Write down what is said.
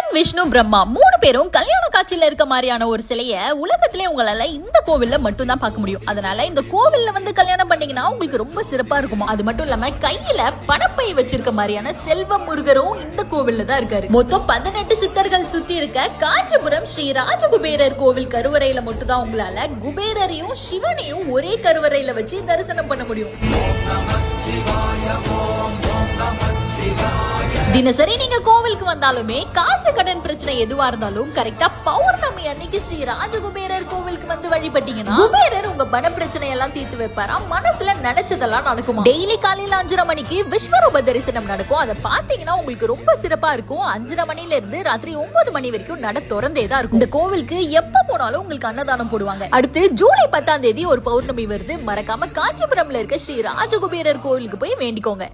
சிவன், விஷ்ணு, பிரம்மா 3 பேரும் கல்யாண காட்சியில இருக்க மாதிரியான ஒரு சிலைய உலகத்திலே உங்களால இந்த கோவில்ல மட்டும் தான் பார்க்க முடியும். அதனால இந்த கோவில்ல வந்து கல்யாணம் பண்ணீங்கன்னா உங்களுக்கு ரொம்ப சிறப்பா இருக்குமா. அது மட்டும் இல்லாம கையில பணப்பை வச்சிருக்க மாதிரியான செல்வ முருகரும் இந்த கோவில்ல தான் இருக்காரு. மொத்தம் 18 சித்தர்கள் சுத்தி இருக்க காஞ்சிபுரம் ஸ்ரீ ராஜகுபேரர் கோவில் கருவறையில மட்டும் தான் உங்களால குபேரரையும் சிவனையும் ஒரே கருவறையில வச்சு தரிசனம் பண்ண முடியும். தினசரி நீங்க கோவிலுக்கு வந்தாலுமே காசு கடன் பிரச்சனை எதுவா இருந்தாலும் கரெக்டா பௌர்ணமி அன்னைக்கு ஸ்ரீ ராஜகுபேரர் கோவிலுக்கு வந்து வழிபட்டீங்கன்னா குபேரர் உங்க பண பிரச்சனை எல்லாம் தீர்த்து வைப்பாராம். மனசுல நினைச்சதெல்லாம் நடக்கும். டெய்லி காலையில 5:30 மணிக்கு விஸ்வரூப தரிசனம் நடக்கும். அதை பாத்தீங்கன்னா உங்களுக்கு ரொம்ப சிறப்பா இருக்கும். 5:30 மணில இருந்து ராத்திரி 9 மணி வரைக்கும் நட திறந்தே தான் இருக்கும். இந்த கோவிலுக்கு எப்ப போனாலும் உங்களுக்கு அன்னதானம் போடுவாங்க. அடுத்து ஜூலை 10ஆம் தேதி ஒரு பௌர்ணமி வருது. மறக்காம காஞ்சிபுரம்ல இருக்க ஸ்ரீ ராஜகுபேரர் கோவிலுக்கு போய் வேண்டிக்கோங்க.